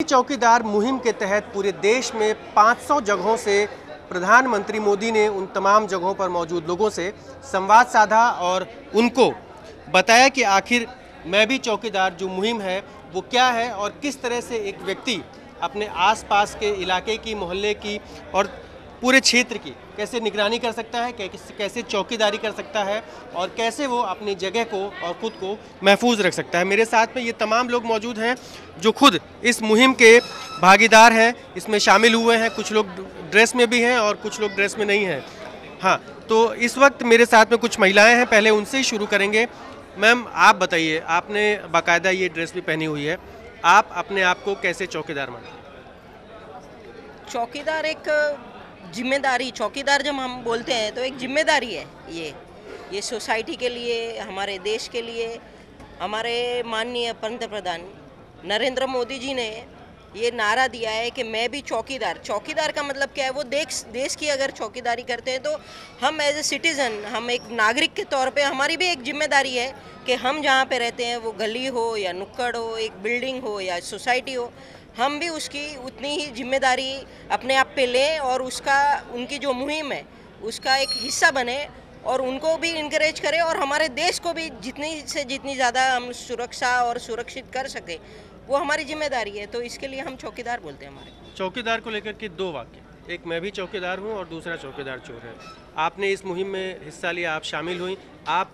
चौकीदार मुहिम के तहत पूरे देश में 500 जगहों से प्रधानमंत्री मोदी ने उन तमाम जगहों पर मौजूद लोगों से संवाद साधा और उनको बताया कि आखिर मैं भी चौकीदार जो मुहिम है वो क्या है और किस तरह से एक व्यक्ति अपने आसपास के इलाके की, मोहल्ले की और पूरे क्षेत्र की कैसे निगरानी कर सकता है, कैसे चौकीदारी कर सकता है और कैसे वो अपनी जगह को और खुद को महफूज रख सकता है। मेरे साथ में ये तमाम लोग मौजूद हैं जो खुद इस मुहिम के भागीदार हैं, इसमें शामिल हुए हैं। कुछ लोग ड्रेस में भी हैं और कुछ लोग ड्रेस में नहीं हैं। हाँ, तो इस वक्त मेरे साथ में कुछ महिलाएं हैं, पहले उनसे ही शुरू करेंगे। मैम, आप बताइए, आपने बाकायदा ये ड्रेस भी पहनी हुई है, आप अपने आप को कैसे चौकीदार मानते हैं? चौकीदार एक जिम्मेदारी, चौकीदार जब हम बोलते हैं तो एक जिम्मेदारी है ये सोसाइटी के लिए, हमारे देश के लिए। हमारे माननीय पंतप्रधान नरेंद्र मोदी जी ने ये नारा दिया है कि मैं भी चौकीदार। चौकीदार का मतलब क्या है? वो देश की अगर चौकीदारी करते हैं तो हम एज ए सिटीज़न, हम एक नागरिक के तौर पे हमारी भी एक जिम्मेदारी है कि हम जहाँ पे रहते हैं, वो गली हो या नुक्कड़ हो, एक बिल्डिंग हो या सोसाइटी हो, हम भी उसकी उतनी ही जिम्मेदारी अपने आप पे लें और उनकी जो मुहिम है उसका एक हिस्सा बने और उनको भी इनकरेज करें और हमारे देश को भी जितनी से जितनी ज़्यादा हम सुरक्षा और सुरक्षित कर सकें, वो हमारी जिम्मेदारी है। तो इसके लिए हम चौकीदार बोलते हैं। हमारे चौकीदार को लेकर के दो वाक्य, एक मैं भी चौकीदार हूँ और दूसरा चौकीदार चोर है। आपने इस मुहिम में हिस्सा लिया, आप शामिल हुई, आप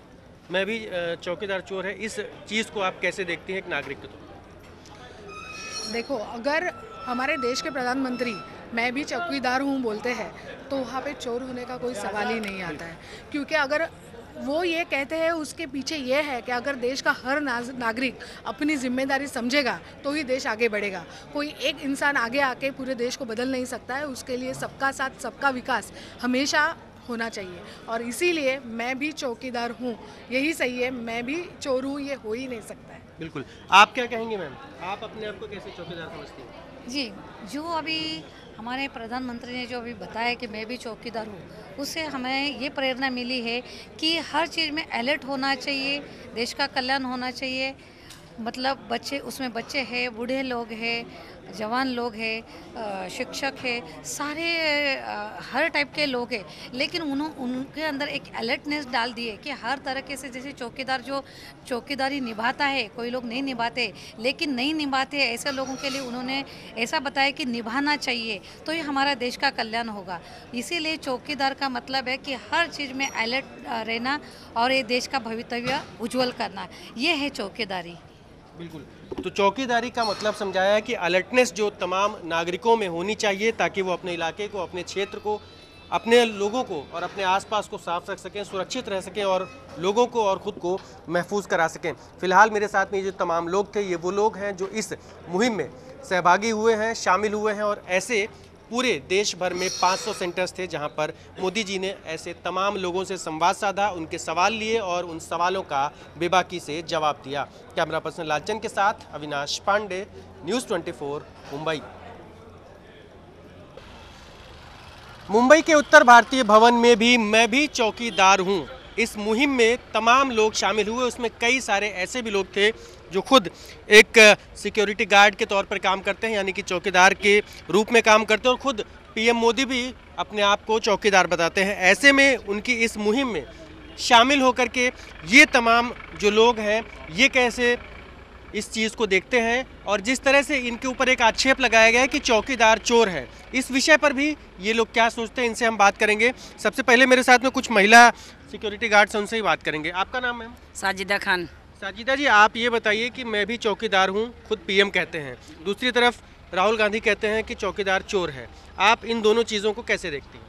मैं भी चौकीदार चोर है, इस चीज़ को आप कैसे देखती हैं एक नागरिक के तौर? देखो, अगर हमारे देश के प्रधानमंत्री मैं भी चौकीदार हूँ बोलते हैं तो वहाँ पे चोर होने का कोई सवाल ही नहीं आता है, क्योंकि अगर वो ये कहते हैं उसके पीछे ये है कि अगर देश का हर नागरिक अपनी जिम्मेदारी समझेगा तो ही देश आगे बढ़ेगा। कोई एक इंसान आगे आके पूरे देश को बदल नहीं सकता है, उसके लिए सबका साथ सबका विकास हमेशा होना चाहिए और इसीलिए मैं भी चौकीदार हूँ, यही सही है। मैं भी चोर हूँ, ये हो ही नहीं सकता है। बिल्कुल। आप क्या कहेंगे मैम, आप अपने आप को कैसे चौकीदार समझती हैं? जी, जो अभी हमारे प्रधानमंत्री ने जो अभी बताया कि मैं भी चौकीदार हूँ, उससे हमें ये प्रेरणा मिली है कि हर चीज़ में अलर्ट होना चाहिए, देश का कल्याण होना चाहिए। मतलब उसमें बच्चे हैं, बूढ़े लोग हैं, जवान लोग हैं, शिक्षक है, सारे हर टाइप के लोग हैं, लेकिन उनके अंदर एक अलर्टनेस डाल दी है कि हर तरीके से, जैसे चौकीदार जो चौकीदारी निभाता है, कोई लोग नहीं निभाते, लेकिन नहीं निभाते ऐसे लोगों के लिए उन्होंने ऐसा बताया कि निभाना चाहिए, तो ये हमारा देश का कल्याण होगा। इसीलिए चौकीदार का मतलब है कि हर चीज़ में अलर्ट रहना और ये देश का भवितव्य उज्जवल करना, ये है चौकीदारी। बिल्कुल। तो चौकीदारी का मतलब समझाया है कि अलर्टनेस जो तमाम नागरिकों में होनी चाहिए ताकि वो अपने इलाके को, अपने क्षेत्र को, अपने लोगों को और अपने आसपास को साफ रख सकें, सुरक्षित रह सकें और लोगों को और ख़ुद को महफूज करा सकें। फ़िलहाल मेरे साथ में जो तमाम लोग थे, ये वो लोग हैं जो इस मुहिम में सहभागी हुए हैं, शामिल हुए हैं और ऐसे पूरे देश भर में 500 सेंटर्स थे जहां पर मोदी जी ने ऐसे तमाम लोगों से संवाद साधा, उनके सवाल लिए और उन सवालों का बेबाकी से जवाब दिया। कैमरा पर्सन लालचंद के साथ अविनाश पांडे, न्यूज़ 24, मुंबई। मुंबई के उत्तर भारतीय भवन में भी मैं भी चौकीदार हूं, इस मुहिम में तमाम लोग शामिल हुए। उसमें कई सारे ऐसे भी लोग थे जो खुद एक सिक्योरिटी गार्ड के तौर पर काम करते हैं, यानी कि चौकीदार के रूप में काम करते हैं और खुद पीएम मोदी भी अपने आप को चौकीदार बताते हैं। ऐसे में उनकी इस मुहिम में शामिल होकर के ये तमाम जो लोग हैं, ये कैसे इस चीज़ को देखते हैं और जिस तरह से इनके ऊपर एक आक्षेप लगाया गया है कि चौकीदार चोर है, इस विषय पर भी ये लोग क्या सोचते हैं, इनसे हम बात करेंगे। सबसे पहले मेरे साथ में कुछ महिला सिक्योरिटी गार्ड्स हैं, उनसे ही बात करेंगे। आपका नाम मैम? साजिदा खान। साजिदा जी, आप ये बताइए कि मैं भी चौकीदार हूँ, खुद पीएम कहते हैं, दूसरी तरफ राहुल गांधी कहते हैं कि चौकीदार चोर है, आप इन दोनों चीज़ों को कैसे देखती हैं?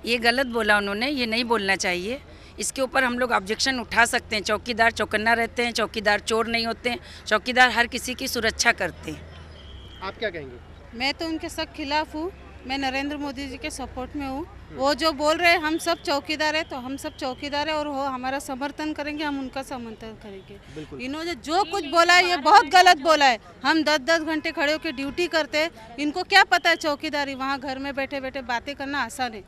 ये गलत बोला उन्होंने, ये नहीं बोलना चाहिए। इसके ऊपर हम लोग ऑब्जेक्शन उठा सकते हैं। चौकीदार चौकन्ना रहते हैं, चौकीदार चोर नहीं होते हैं, चौकीदार हर किसी की सुरक्षा करते हैं। आप क्या कहेंगे? मैं तो उनके सब खिलाफ हूँ, मैं नरेंद्र मोदी जी के सपोर्ट में हूँ। वो जो बोल रहे हैं हम सब चौकीदार है, तो हम सब चौकीदार है और वो हमारा समर्थन करेंगे, हम उनका समर्थन करेंगे। इन्होंने जो कुछ बोला है ये बहुत गलत बोला है। हम 10-10 घंटे खड़े होकर ड्यूटी करते हैं, इनको क्या पता है चौकीदारी? वहाँ घर में बैठे बैठे बातें करना आसान है।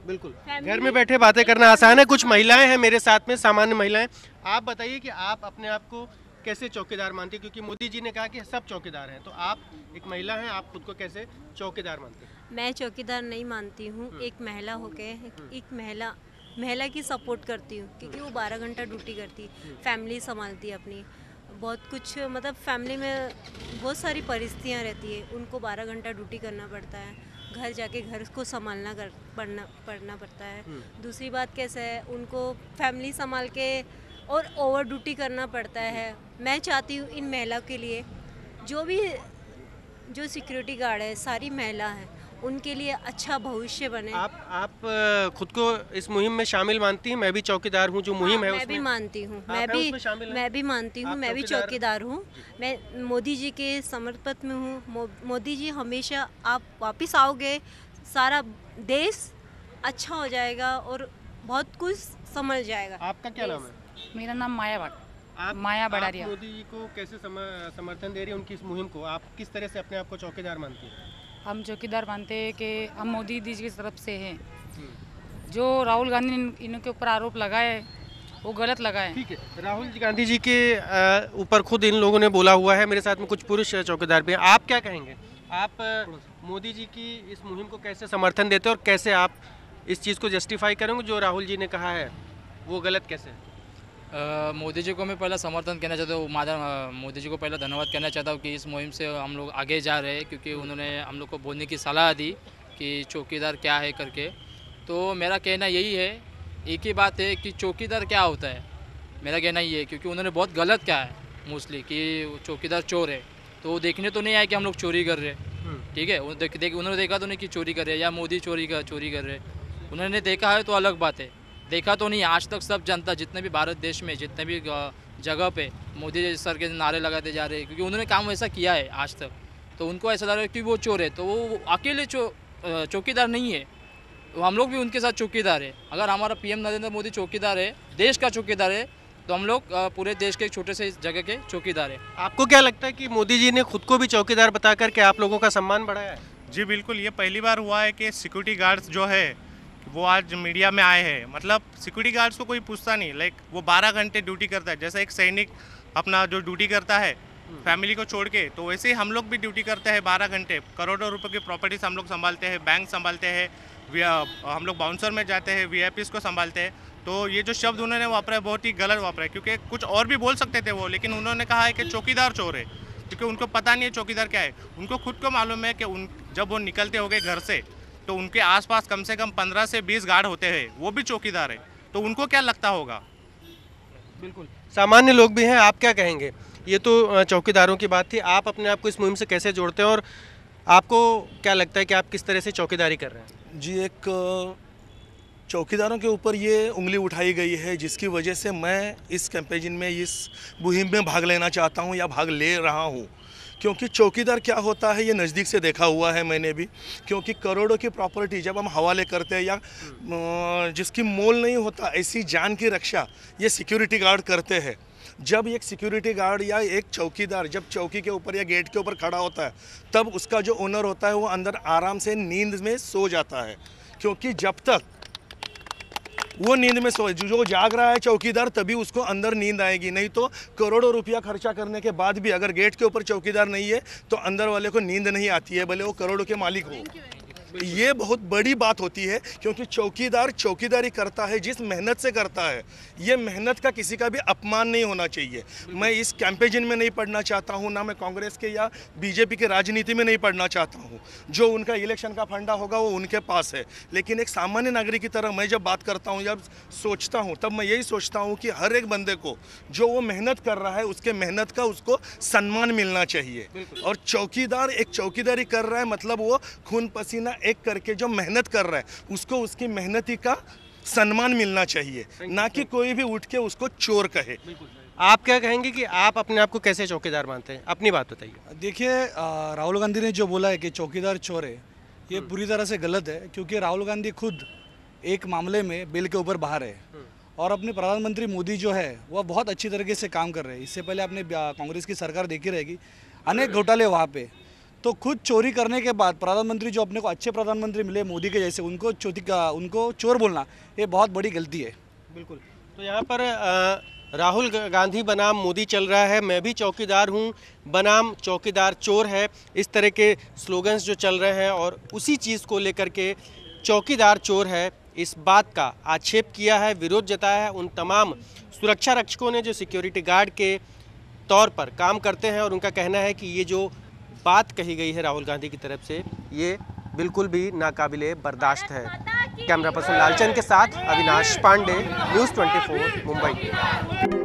बिल्कुल, घर में बैठे बातें करना आसान है। कुछ महिलाएं हैं मेरे साथ में, सामान्य महिलाएं। आप बताइए कि आप अपने आप को कैसे चौकीदार मानती हैं? क्योंकि मोदी जी ने कहा कि सब चौकीदार हैं, तो आप एक महिला हैं, आप खुद को कैसे चौकीदार मानते हैं? मैं चौकीदार नहीं मानती हूँ। एक महिला होके एक महिला की सपोर्ट करती हूँ, क्योंकि वो 12 घंटा ड्यूटी करती, फैमिली संभालती है अपनी, बहुत कुछ मतलब फैमिली में बहुत सारी परिस्थितियाँ रहती है, उनको 12 घंटा ड्यूटी करना पड़ता है, घर जाके घर को संभालना पड़ना पड़ता है। दूसरी बात कैसे है, उनको फैमिली संभाल के और ओवर ड्यूटी करना पड़ता है। मैं चाहती हूँ इन महिलाओं के लिए जो सिक्योरिटी गार्ड है सारी महिला हैं, उनके लिए अच्छा भविष्य बने। आप खुद को इस मुहिम में शामिल मानती हैं? मैं भी चौकीदार हूँ, जो मुहिम है मैं भी मानती हूँ, मैं भी मानती हूँ, मैं भी चौकीदार हूँ। मैं मोदी जी के समर्पित में हूँ। मोदी जी हमेशा आप वापस आओगे, सारा देश अच्छा हो जाएगा और बहुत कुछ समझ जाएगा। आपका क्या नाम है? मेरा नाम माया भट्ट। आप माया बड़ारिया। मोदी जी को कैसे समर्थन दे रही है उनकी इस मुहिम को? आप किस तरह से अपने आप को चौकीदार मानती हैं? हम चौकीदार मानते हैं कि हम मोदी जी की तरफ से हैं। जो राहुल गांधी ने इनके ऊपर आरोप लगाए वो गलत लगाए। ठीक है, राहुल गांधी जी के ऊपर खुद इन लोगों ने बोला हुआ है। मेरे साथ में कुछ पुरुष चौकीदार भी हैं। आप क्या कहेंगे? आप मोदी जी की इस मुहिम को कैसे समर्थन देते हैं और कैसे आप इस चीज़ को जस्टिफाई करेंगे जो राहुल जी ने कहा है वो गलत कैसे है? मोदी जी को मैं पहला समर्थन कहना चाहता हूँ। मोदी जी को पहला धन्यवाद कहना चाहता हूँ कि इस मुहिम से हम लोग आगे जा रहे हैं, क्योंकि उन्होंने हम लोग को बोलने की सलाह दी कि चौकीदार क्या है करके। तो मेरा कहना यही है, एक ही बात है कि चौकीदार क्या होता है। मेरा कहना ये है, क्योंकि उन्होंने बहुत गलत कहा है मोस्टली कि चौकीदार चोर है। तो देखने तो नहीं आया कि हम लोग चोरी कर रहे हैं, ठीक है। उन्होंने देखा तो नहीं कि चोरी कर रहे हैं या मोदी चोरी कर रहे हैं। उन्होंने देखा है तो अलग बात है, देखा तो नहीं। आज तक सब जनता जितने भी भारत देश में जितने भी जगह पे मोदी सर के नारे लगाते जा रहे हैं, क्योंकि उन्होंने काम ऐसा किया है आज तक। तो उनको ऐसा लग रहा है कि वो चोर है, तो वो अकेले चौकीदार नहीं है, तो हम लोग भी उनके साथ चौकीदार है। अगर हमारा पीएम नरेंद्र मोदी चौकीदार है, देश का चौकीदार है, तो हम लोग पूरे देश के एक छोटे से जगह के चौकीदार है। आपको क्या लगता है कि मोदी जी ने खुद को भी चौकीदार बता करके आप लोगों का सम्मान बढ़ाया है? जी बिल्कुल, ये पहली बार हुआ है कि सिक्योरिटी गार्ड्स जो है वो आज मीडिया में आए हैं। मतलब सिक्योरिटी गार्ड्स को कोई पूछता नहीं, लाइक वो 12 घंटे ड्यूटी करता है। जैसे एक सैनिक अपना जो ड्यूटी करता है फैमिली को छोड़ के, तो वैसे ही हम लोग भी ड्यूटी करते हैं 12 घंटे। करोड़ों रुपए की प्रॉपर्टीज हम लोग संभालते हैं, बैंक संभालते हैं, हम लोग बाउंसर में जाते हैं, वीआईपीज को संभालते हैं। तो ये जो शब्द उन्होंने वापरा है बहुत ही गलत वापरा है, क्योंकि कुछ और भी बोल सकते थे वो, लेकिन उन्होंने कहा है कि चौकीदार चोर है, क्योंकि उनको पता नहीं है चौकीदार क्या है। उनको खुद को मालूम है कि जब वो निकलते हो गए घर से तो उनके आसपास कम से कम 15 से 20 गार्ड होते हैं, वो भी चौकीदार है। तो उनको क्या लगता होगा? बिल्कुल, सामान्य लोग भी हैं। आप क्या कहेंगे? ये तो चौकीदारों की बात थी। आप अपने आप को इस मुहिम से कैसे जोड़ते हैं और आपको क्या लगता है कि आप किस तरह से चौकीदारी कर रहे हैं? जी, एक चौकीदारों के ऊपर ये उंगली उठाई गई है, जिसकी वजह से मैं इस कैंपेन में, इस मुहिम में भाग लेना चाहता हूँ या भाग ले रहा हूँ। क्योंकि चौकीदार क्या होता है ये नज़दीक से देखा हुआ है मैंने भी। क्योंकि करोड़ों की प्रॉपर्टी जब हम हवाले करते हैं या जिसकी मोल नहीं होता, ऐसी जान की रक्षा ये सिक्योरिटी गार्ड करते हैं। जब एक सिक्योरिटी गार्ड या एक चौकीदार जब चौकी के ऊपर या गेट के ऊपर खड़ा होता है, तब उसका जो ओनर होता है वो अंदर आराम से नींद में सो जाता है। क्योंकि जब तक वो नींद में जो जाग रहा है चौकीदार, तभी उसको अंदर नींद आएगी। नहीं तो करोड़ों रुपया खर्चा करने के बाद भी अगर गेट के ऊपर चौकीदार नहीं है तो अंदर वाले को नींद नहीं आती है, भले वो करोड़ों के मालिक हो। ये बहुत बड़ी बात होती है, क्योंकि चौकीदार चौकीदारी करता है जिस मेहनत से करता है। ये मेहनत का किसी का भी अपमान नहीं होना चाहिए। मैं इस कैंपेन में नहीं पढ़ना चाहता हूँ, ना मैं कांग्रेस के या बीजेपी के राजनीति में नहीं पढ़ना चाहता हूँ। जो उनका इलेक्शन का फंडा होगा वो उनके पास है, लेकिन एक सामान्य नागरिक की तरह मैं जब बात करता हूँ, जब सोचता हूँ, तब मैं यही सोचता हूँ कि हर एक बंदे को जो वो मेहनत कर रहा है उसके मेहनत का उसको सम्मान मिलना चाहिए। और चौकीदार एक चौकीदारी कर रहा है मतलब वो खून पसीना एक करके जो मेहनत कर रहा है उसको उसकी मेहनती का सम्मान मिलना चाहिए, ना कि कोई भी उठ के उसको चोर कहे। आप क्या कहेंगे कि आप अपने आप को कैसे चौकीदार मानते हैं? अपनी बात बताइए। देखिए, राहुल गांधी ने जो बोला है कि चौकीदार चोर है, ये पूरी तरह से गलत है। क्योंकि राहुल गांधी खुद एक मामले में बिल के ऊपर बाहर है और अपने प्रधानमंत्री मोदी जो है वह बहुत अच्छी तरीके से काम कर रहे हैं। इससे पहले आपने कांग्रेस की सरकार देखी रहेगी, अनेक घोटाले वहाँ पे। तो खुद चोरी करने के बाद प्रधानमंत्री जो अपने को अच्छे प्रधानमंत्री मिले मोदी के जैसे, उनको चोर बोलना ये बहुत बड़ी गलती है। बिल्कुल। तो यहाँ पर राहुल गांधी बनाम मोदी चल रहा है, मैं भी चौकीदार हूं बनाम चौकीदार चोर है, इस तरह के स्लोगन्स जो चल रहे हैं और उसी चीज़ को लेकर के चौकीदार चोर है इस बात का आक्षेप किया है, विरोध जताया है उन तमाम सुरक्षा रक्षकों ने जो सिक्योरिटी गार्ड के तौर पर काम करते हैं। और उनका कहना है कि ये जो बात कही गई है राहुल गांधी की तरफ से ये बिल्कुल भी नाकाबिले बर्दाश्त है। कैमरा पर्सन लालचंद के साथ अविनाश पांडे, न्यूज़ 24 मुंबई।